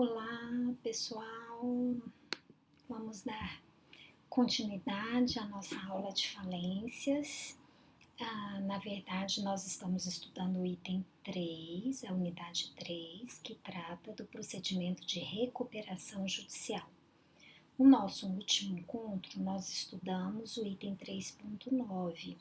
Olá, pessoal. Vamos dar continuidade à nossa aula de falências. Na verdade, nós estamos estudando o item 3, a unidade 3, que trata do procedimento de recuperação judicial. No nosso último encontro, nós estudamos o item 3.9,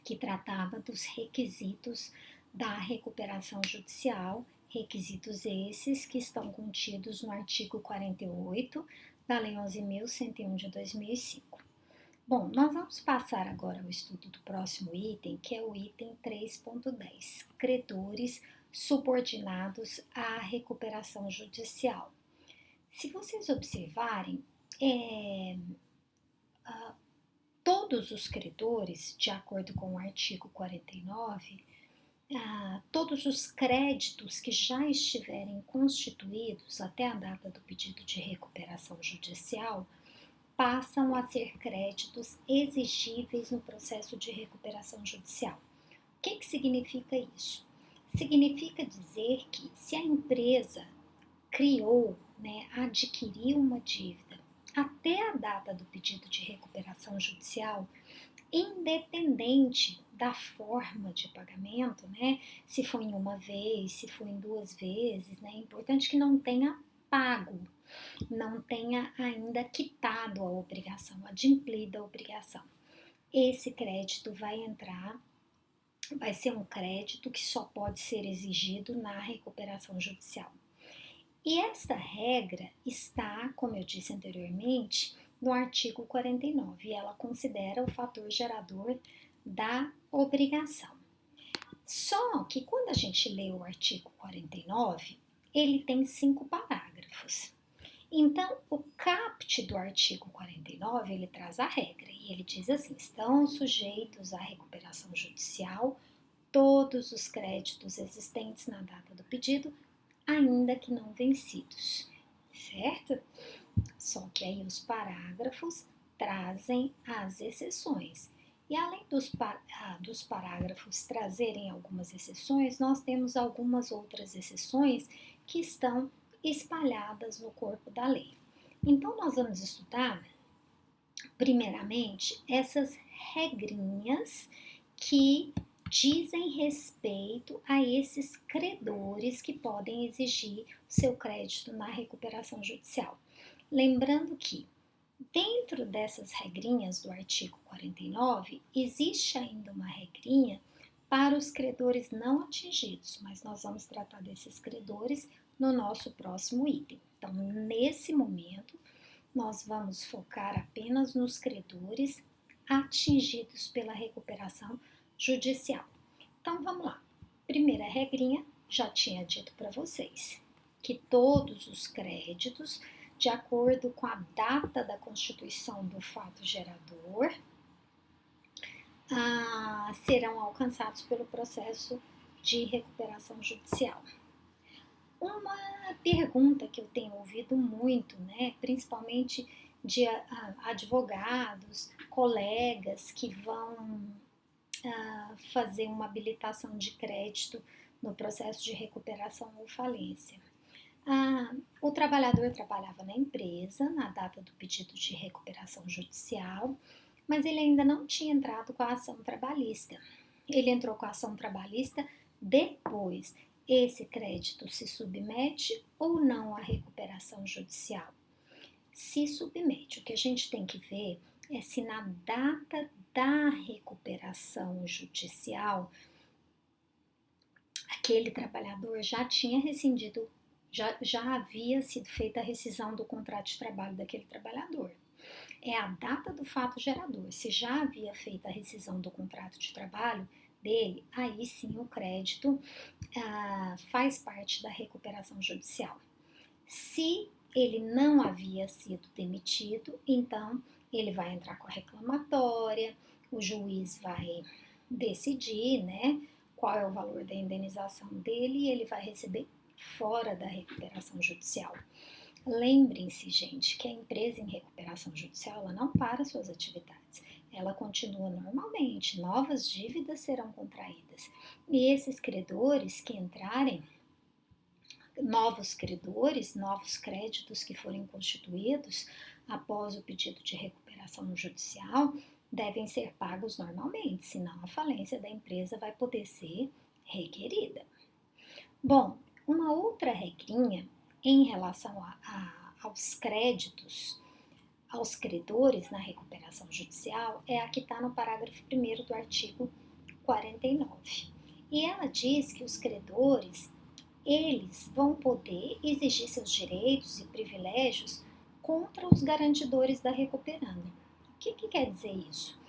que tratava dos requisitos da recuperação judicial, requisitos esses que estão contidos no artigo 48 da Lei 11.101 de 2005. Bom, nós vamos passar agora ao estudo do próximo item, que é o item 3.10, credores subordinados à recuperação judicial. Se vocês observarem, todos os credores, de acordo com o artigo 49, todos os créditos que já estiverem constituídos até a data do pedido de recuperação judicial passam a ser créditos exigíveis no processo de recuperação judicial. O que significa isso? Significa dizer que se a empresa criou, adquiriu uma dívida até a data do pedido de recuperação judicial, independente da forma de pagamento, se foi em uma vez, se foi em duas vezes, é importante que não tenha pago, não tenha ainda quitado a obrigação, adimplida a obrigação. Esse crédito vai ser um crédito que só pode ser exigido na recuperação judicial. E esta regra está, como eu disse anteriormente, no artigo 49, e ela considera o fator gerador da obrigação. Só que quando a gente lê o artigo 49, ele tem 5 parágrafos. Então, o caput do artigo 49, ele traz a regra, e ele diz assim: estão sujeitos à recuperação judicial todos os créditos existentes na data do pedido, ainda que não vencidos, certo? Só que aí os parágrafos trazem as exceções. E além dos parágrafos trazerem algumas exceções, nós temos algumas outras exceções que estão espalhadas no corpo da lei. Então, nós vamos estudar, primeiramente, essas regrinhas que dizem respeito a esses credores que podem exigir seu crédito na recuperação judicial. Lembrando que, dentro dessas regrinhas do artigo 49, existe ainda uma regrinha para os credores não atingidos, mas nós vamos tratar desses credores no nosso próximo item. Então, nesse momento, nós vamos focar apenas nos credores atingidos pela recuperação judicial. Então, vamos lá. Primeira regrinha, já tinha dito para vocês que todos os créditos, de acordo com a data da constituição do fato gerador, serão alcançados pelo processo de recuperação judicial. Uma pergunta que eu tenho ouvido muito, principalmente de advogados, colegas que vão fazer uma habilitação de crédito no processo de recuperação ou falência. O trabalhador trabalhava na empresa na data do pedido de recuperação judicial, mas ele ainda não tinha entrado com a ação trabalhista. Ele entrou com a ação trabalhista depois. Esse crédito se submete ou não à recuperação judicial? Se submete. O que a gente tem que ver é se na data da recuperação judicial aquele trabalhador já tinha rescindido, já havia sido feita a rescisão do contrato de trabalho daquele trabalhador. É a data do fato gerador. Se já havia feito a rescisão do contrato de trabalho dele, aí sim o crédito faz parte da recuperação judicial. Se ele não havia sido demitido, então ele vai entrar com a reclamatória, o juiz vai decidir, qual é o valor da indenização dele e ele vai receber fora da recuperação judicial. Lembrem-se, gente, que a empresa em recuperação judicial ela não para suas atividades, ela continua normalmente, novas dívidas serão contraídas. E esses credores que entrarem novos credores, novos créditos que forem constituídos após o pedido de recuperação judicial devem ser pagos normalmente, senão a falência da empresa vai poder ser requerida. Bom, uma outra regrinha em relação aos créditos, aos credores na recuperação judicial é a que está no parágrafo 1º do artigo 49. E ela diz que os credores, eles vão poder exigir seus direitos e privilégios contra os garantidores da recuperanda. O que quer dizer isso?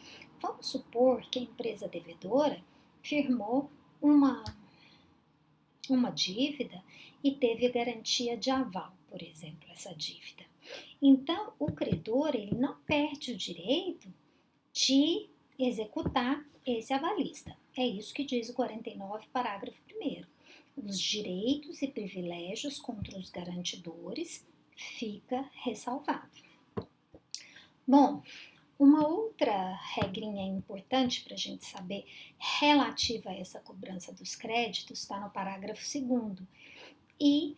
Vamos supor que a empresa devedora firmou uma dívida e teve garantia de aval, por exemplo, essa dívida. Então, o credor ele não perde o direito de executar esse avalista. É isso que diz o 49, parágrafo 1º. Os direitos e privilégios contra os garantidores fica ressalvado. Bom, uma outra regrinha importante para a gente saber relativa a essa cobrança dos créditos está no parágrafo 2º e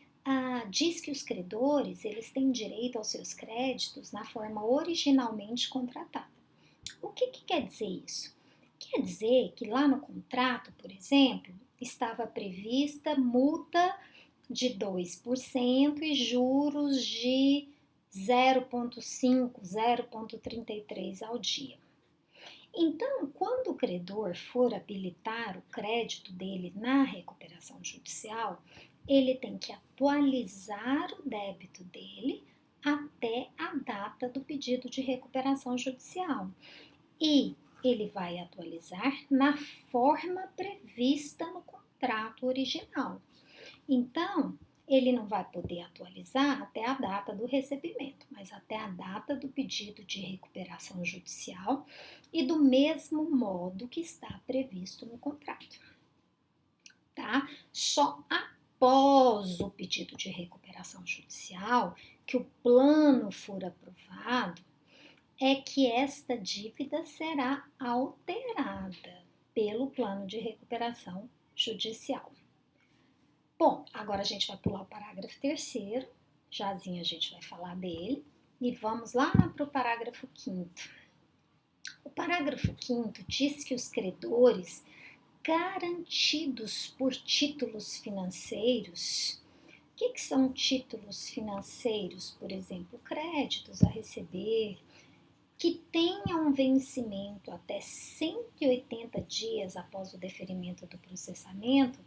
diz que os credores eles têm direito aos seus créditos na forma originalmente contratada. O que quer dizer isso? Quer dizer que lá no contrato, por exemplo, estava prevista multa de 2% e juros de 0,5, 0,33 ao dia. Então, quando o credor for habilitar o crédito dele na recuperação judicial, ele tem que atualizar o débito dele até a data do pedido de recuperação judicial. E ele vai atualizar na forma prevista no contrato original. Então, ele não vai poder atualizar até a data do recebimento, mas até a data do pedido de recuperação judicial e do mesmo modo que está previsto no contrato, tá? Só após o pedido de recuperação judicial, que o plano for aprovado, é que esta dívida será alterada pelo plano de recuperação judicial. Bom, agora a gente vai pular o parágrafo 3º, jazinho a gente vai falar dele, e vamos lá para o parágrafo 5º. O parágrafo 5º diz que os credores garantidos por títulos financeiros, o que são títulos financeiros? Por exemplo, créditos a receber, que tenham um vencimento até 180 dias após o deferimento do processamento,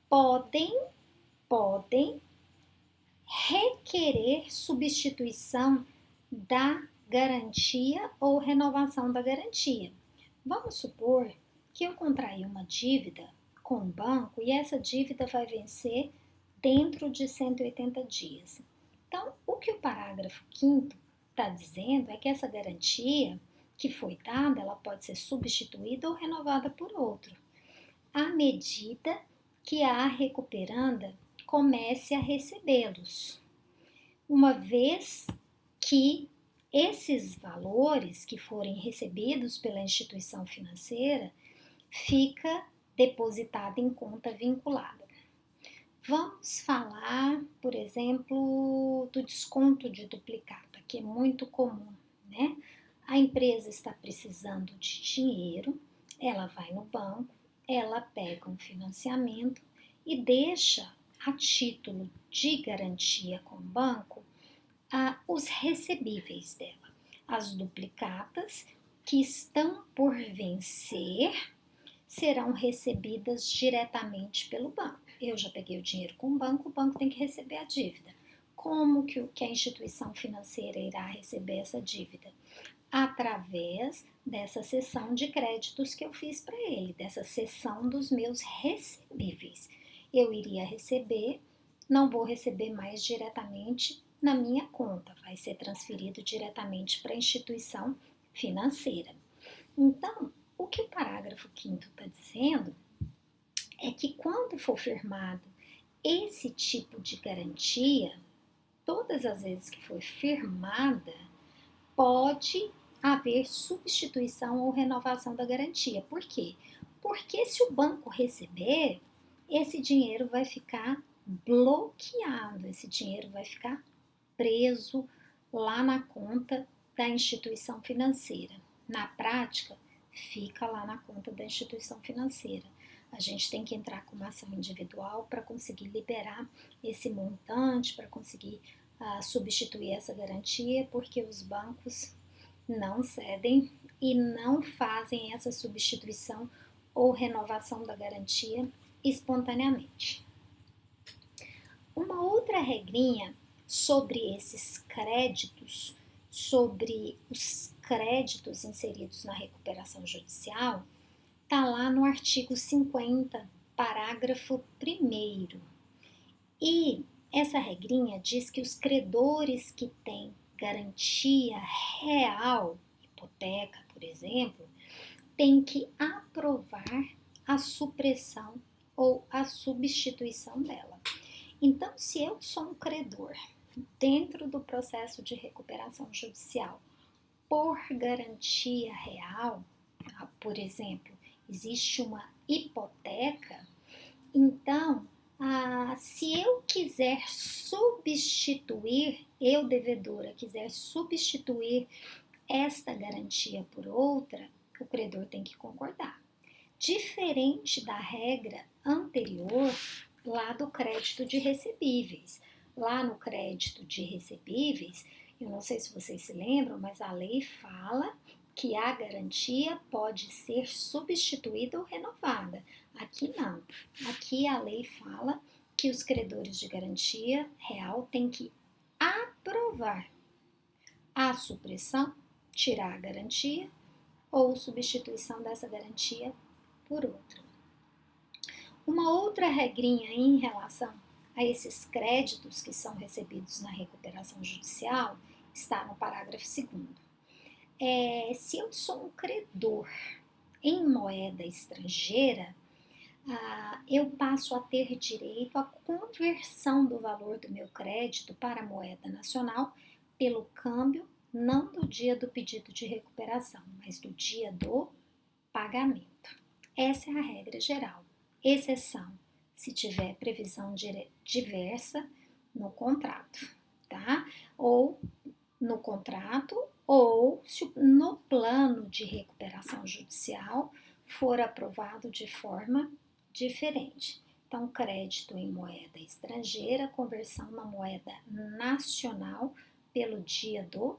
podem requerer substituição da garantia ou renovação da garantia. Vamos supor que eu contraí uma dívida com o banco e essa dívida vai vencer dentro de 180 dias. Então, o que o parágrafo 5º está dizendo é que essa garantia que foi dada, ela pode ser substituída ou renovada por outro, à medida que a recuperanda comece a recebê-los, uma vez que esses valores que forem recebidos pela instituição financeira fica depositado em conta vinculada. Vamos falar, por exemplo, do desconto de duplicata, que é muito comum, né? A empresa está precisando de dinheiro, ela vai no banco, ela pega um financiamento e deixa a título de garantia com o banco os recebíveis dela, as duplicatas que estão por vencer serão recebidas diretamente pelo banco. Eu já peguei o dinheiro com o banco tem que receber a dívida. Como que a instituição financeira irá receber essa dívida? Através dessa cessão de créditos que eu fiz para ele, dessa cessão dos meus recebíveis. Eu iria receber, não vou receber mais diretamente na minha conta, vai ser transferido diretamente para a instituição financeira. Então, o que o parágrafo 5º está dizendo é que quando for firmado esse tipo de garantia, todas as vezes que for firmada, pode haver substituição ou renovação da garantia. Por quê? Porque se o banco receber, esse dinheiro vai ficar bloqueado, esse dinheiro vai ficar preso lá na conta da instituição financeira. Na prática, fica lá na conta da instituição financeira. A gente tem que entrar com uma ação individual para conseguir liberar esse montante, para conseguir substituir essa garantia, porque os bancos não cedem e não fazem essa substituição ou renovação da garantia espontaneamente. Uma outra regrinha sobre esses créditos, sobre os créditos inseridos na recuperação judicial, está lá no artigo 50, parágrafo 1º. E essa regrinha diz que os credores que têm garantia real, hipoteca, por exemplo, têm que aprovar a supressão ou a substituição dela. Então, se eu sou um credor dentro do processo de recuperação judicial por garantia real, por exemplo, existe uma hipoteca, então, se eu quiser substituir, eu devedora quiser substituir esta garantia por outra, o credor tem que concordar. Diferente da regra anterior, lá do crédito de recebíveis. Lá no crédito de recebíveis, eu não sei se vocês se lembram, mas a lei fala que a garantia pode ser substituída ou renovada. Aqui não. Aqui a lei fala que os credores de garantia real têm que aprovar a supressão, tirar a garantia ou substituição dessa garantia por outra. Uma outra regrinha em relação a esses créditos que são recebidos na recuperação judicial está no parágrafo 2º. Se eu sou um credor em moeda estrangeira, eu passo a ter direito à conversão do valor do meu crédito para a moeda nacional pelo câmbio, não do dia do pedido de recuperação, mas do dia do pagamento. Essa é a regra geral. Exceção, se tiver previsão diversa no contrato, tá? Ou no contrato, ou se no plano de recuperação judicial for aprovado de forma diferente. Então, crédito em moeda estrangeira, conversão na moeda nacional pelo dia do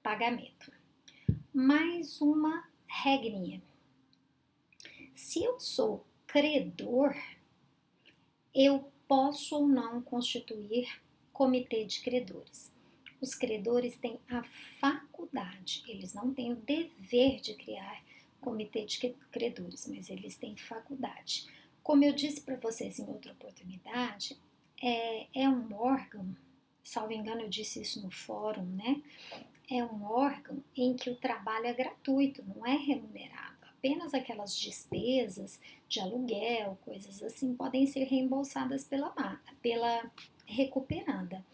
pagamento. Mais uma regrinha. Se eu sou credor, eu posso ou não constituir comitê de credores. Os credores têm a faculdade, eles não têm o dever de criar comitê de credores, mas eles têm faculdade. Como eu disse para vocês em outra oportunidade, é um órgão, salvo engano eu disse isso no fórum, né? É um órgão em que o trabalho é gratuito, não é remunerado. Apenas aquelas despesas de aluguel, coisas assim, podem ser reembolsadas pela recuperanda,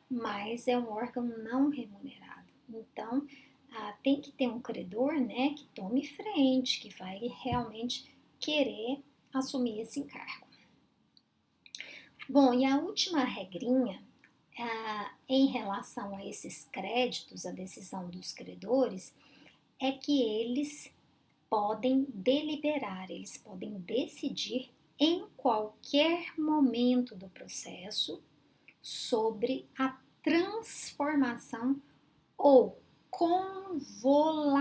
mas é um órgão não remunerado. Então, tem que ter um credor, né, que tome frente, que vai realmente querer assumir esse encargo. Bom, e a última regrinha, em relação a esses créditos, a decisão dos credores, é que eles podem deliberar, eles podem decidir em qualquer momento do processo sobre a transformação ou convolução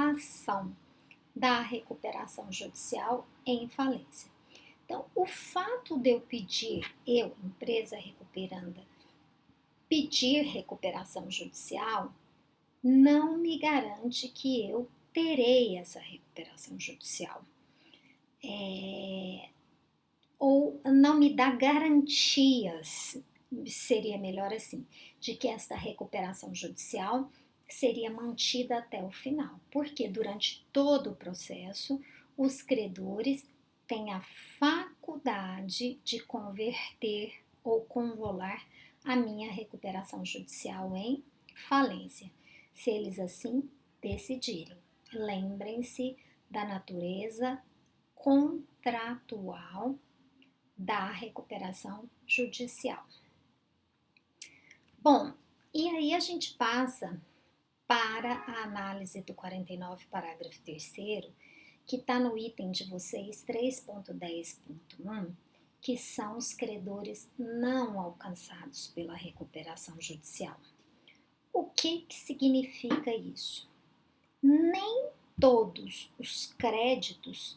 da recuperação judicial em falência. Então, o fato de eu pedir, empresa recuperanda, pedir recuperação judicial não me garante que eu terei essa recuperação judicial. Ou não me dá garantias, seria melhor assim, de que esta recuperação judicial seria mantida até o final, porque durante todo o processo os credores têm a faculdade de converter ou convolar a minha recuperação judicial em falência, se eles assim decidirem. Lembrem-se da natureza contratual da recuperação judicial. Bom, e aí a gente passa para a análise do 49, parágrafo 3º, que está no item de vocês 3.10.1, que são os credores não alcançados pela recuperação judicial. O que significa isso? Nem todos os créditos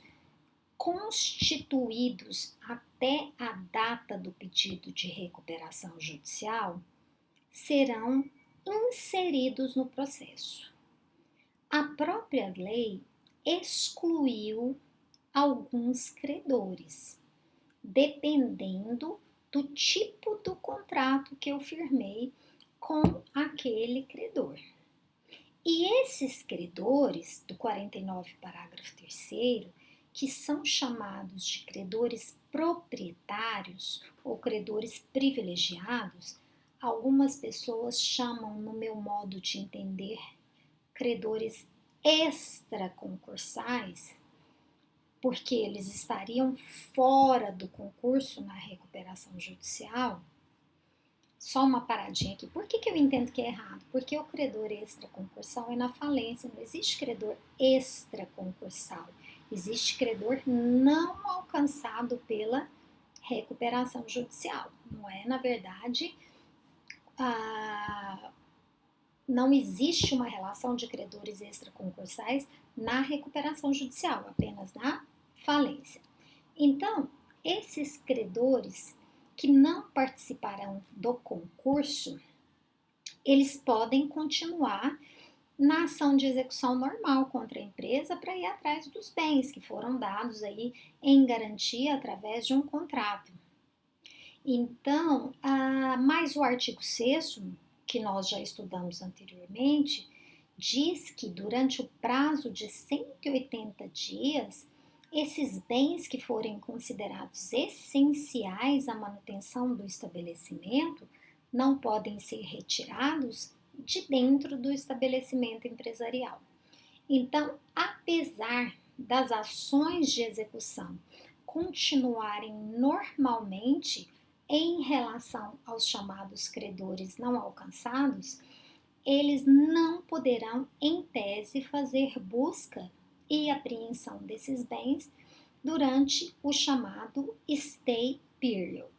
constituídos até a data do pedido de recuperação judicial serão inseridos no processo. A própria lei excluiu alguns credores, dependendo do tipo do contrato que eu firmei com aquele credor. E esses credores do 49, parágrafo 3º, que são chamados de credores proprietários ou credores privilegiados, algumas pessoas chamam, no meu modo de entender, credores extraconcursais, porque eles estariam fora do concurso na recuperação judicial. Só uma paradinha aqui. Por que eu entendo que é errado? Porque o credor extraconcursal é na falência, não existe credor extraconcursal. Existe credor não alcançado pela recuperação judicial. Não é, na verdade, não existe uma relação de credores extraconcursais na recuperação judicial, apenas na falência. Então, esses credores que não participarão do concurso, eles podem continuar na ação de execução normal contra a empresa para ir atrás dos bens que foram dados aí em garantia através de um contrato. Então, mais o artigo 6º, que nós já estudamos anteriormente, diz que durante o prazo de 180 dias, esses bens que forem considerados essenciais à manutenção do estabelecimento não podem ser retirados de dentro do estabelecimento empresarial. Então, apesar das ações de execução continuarem normalmente em relação aos chamados credores não alcançados, eles não poderão, em tese, fazer busca e apreensão desses bens durante o chamado stay period.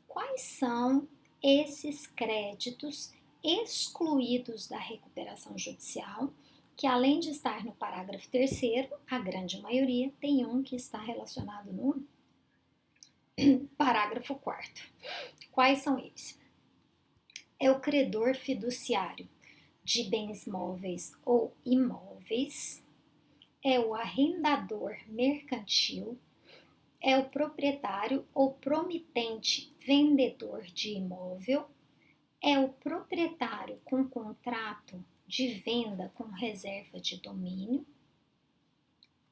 Quais são esses créditos excluídos da recuperação judicial, que além de estar no parágrafo 3º, a grande maioria tem um que está relacionado no parágrafo 4º. Quais são eles? É o credor fiduciário de bens móveis ou imóveis, é o arrendador mercantil, é o proprietário ou promitente vendedor de imóvel, é o proprietário com contrato de venda com reserva de domínio.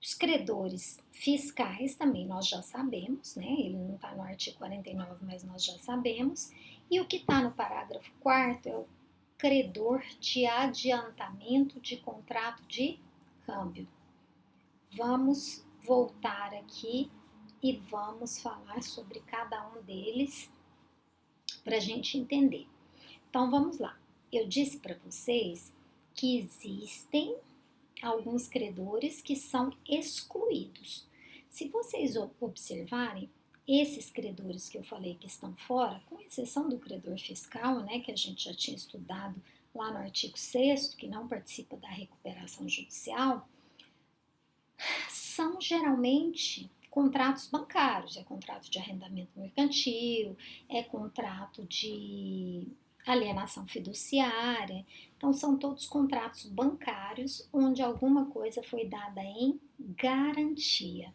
Os credores fiscais também nós já sabemos, né? Ele não está no artigo 49, mas nós já sabemos. E o que está no parágrafo 4º é o credor de adiantamento de contrato de câmbio. Vamos voltar aqui e vamos falar sobre cada um deles para a gente entender. Então vamos lá. Eu disse para vocês que existem alguns credores que são excluídos. Se vocês observarem, esses credores que eu falei que estão fora, com exceção do credor fiscal, né, que a gente já tinha estudado lá no artigo 6º, que não participa da recuperação judicial, são geralmente contratos bancários, é contrato de arrendamento mercantil, é contrato de alienação fiduciária. Então, são todos contratos bancários onde alguma coisa foi dada em garantia.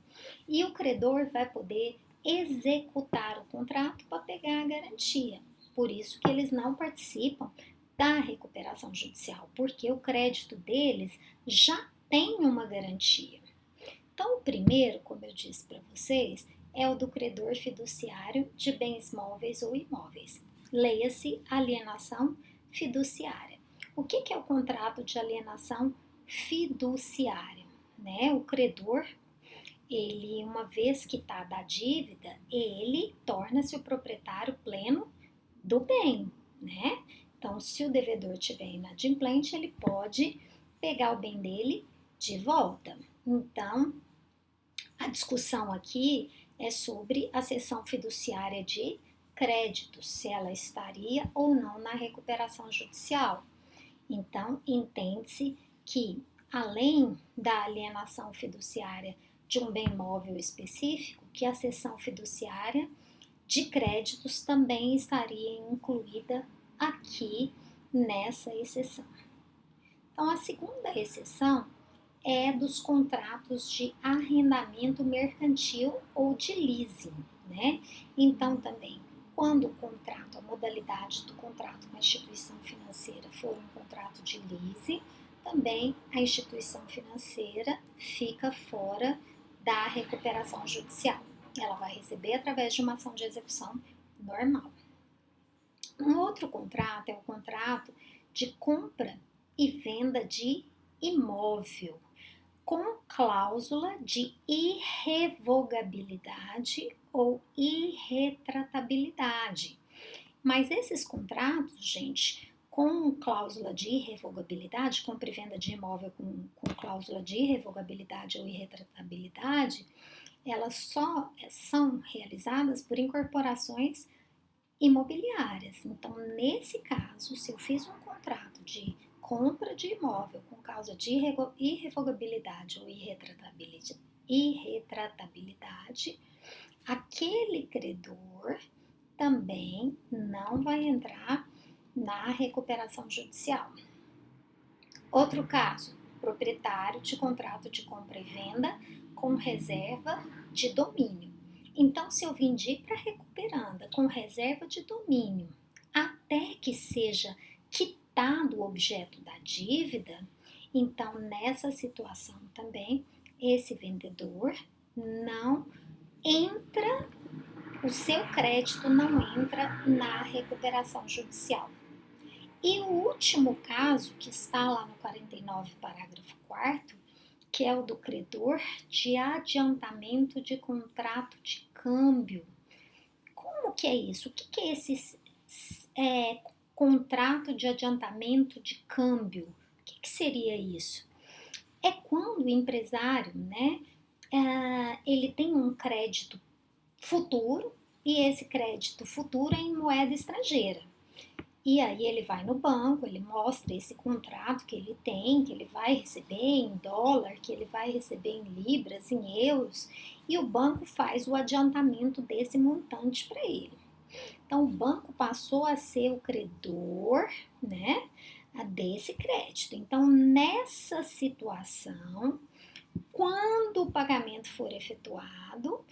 E o credor vai poder executar o contrato para pegar a garantia. Por isso que eles não participam da recuperação judicial, porque o crédito deles já tem uma garantia. Então, o primeiro, como eu disse para vocês, é o do credor fiduciário de bens móveis ou imóveis. Leia-se alienação fiduciária. O que é o contrato de alienação fiduciária? O credor, Ele, uma vez quitada a dívida, ele torna-se o proprietário pleno do bem, né? Então, se o devedor tiver inadimplente, ele pode pegar o bem dele de volta. Então, a discussão aqui é sobre a cessão fiduciária de créditos, se ela estaria ou não na recuperação judicial. Então, entende-se que, além da alienação fiduciária de um bem móvel específico, que a cessão fiduciária de créditos também estaria incluída aqui nessa exceção. Então, a segunda exceção é dos contratos de arrendamento mercantil ou de leasing, né? Então, também, quando o contrato, a modalidade do contrato com a instituição financeira for um contrato de leasing, também a instituição financeira fica fora da recuperação judicial. Ela vai receber através de uma ação de execução normal. Um outro contrato é o contrato de compra e venda de imóvel, com cláusula de irrevogabilidade ou irretratabilidade. Mas esses contratos, gente, com cláusula de irrevogabilidade, compra e venda de imóvel com cláusula de irrevogabilidade ou irretratabilidade, elas só são realizadas por incorporações imobiliárias. Então, nesse caso, se eu fiz um contrato de compra de imóvel com causa de irrevogabilidade ou irretratabilidade, aquele credor também não vai entrar na recuperação judicial. Outro caso, proprietário de contrato de compra e venda com reserva de domínio. Então, se eu vendi para recuperanda com reserva de domínio até que seja quitado o objeto da dívida, então nessa situação também esse vendedor não entra, o seu crédito não entra na recuperação judicial. E o último caso, que está lá no 49, parágrafo 4º, que é o do credor de adiantamento de contrato de câmbio. Como que é isso? O que é esse contrato de adiantamento de câmbio? O que seria isso? É quando o empresário, né, ele tem um crédito futuro e esse crédito futuro é em moeda estrangeira. E aí ele vai no banco, ele mostra esse contrato que ele tem, que ele vai receber em dólar, que ele vai receber em libras, em euros, e o banco faz o adiantamento desse montante para ele. Então o banco passou a ser o credor, né, desse crédito. Então nessa situação, quando o pagamento for efetuado,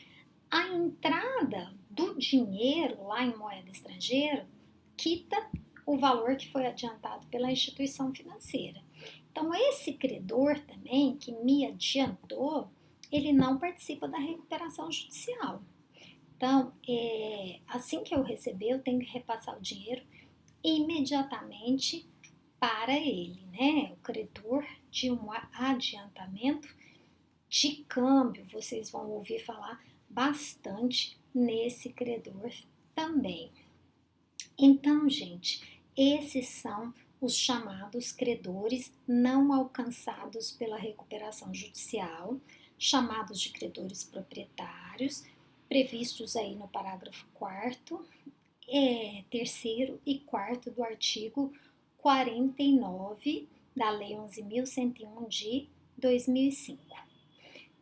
a entrada do dinheiro lá em moeda estrangeira quita o valor que foi adiantado pela instituição financeira. Então, esse credor também, que me adiantou, ele não participa da recuperação judicial. Então, assim que eu receber, eu tenho que repassar o dinheiro imediatamente para ele, né? O credor de um adiantamento de câmbio, vocês vão ouvir falar bastante nesse credor também. Então, gente, esses são os chamados credores não alcançados pela recuperação judicial, chamados de credores proprietários, previstos aí no parágrafo 4º, 3º e 4º do artigo 49 da Lei 11.101 de 2005.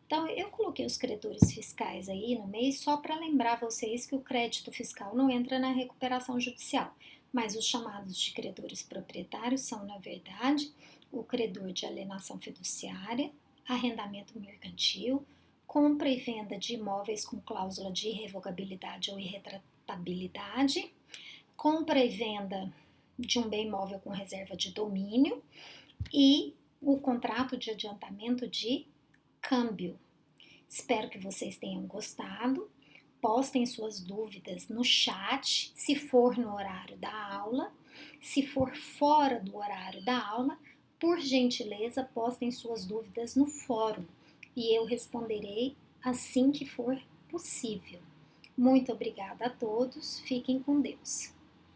Então, eu coloquei os credores fiscais aí no meio só para lembrar vocês que o crédito fiscal não entra na recuperação judicial, mas os chamados de credores proprietários são, na verdade, o credor de alienação fiduciária, arrendamento mercantil, compra e venda de imóveis com cláusula de irrevogabilidade ou irretratabilidade, compra e venda de um bem imóvel com reserva de domínio e o contrato de adiantamento de câmbio. Espero que vocês tenham gostado. Postem suas dúvidas no chat, se for no horário da aula. Se for fora do horário da aula, por gentileza, postem suas dúvidas no fórum e eu responderei assim que for possível. Muito obrigada a todos, fiquem com Deus.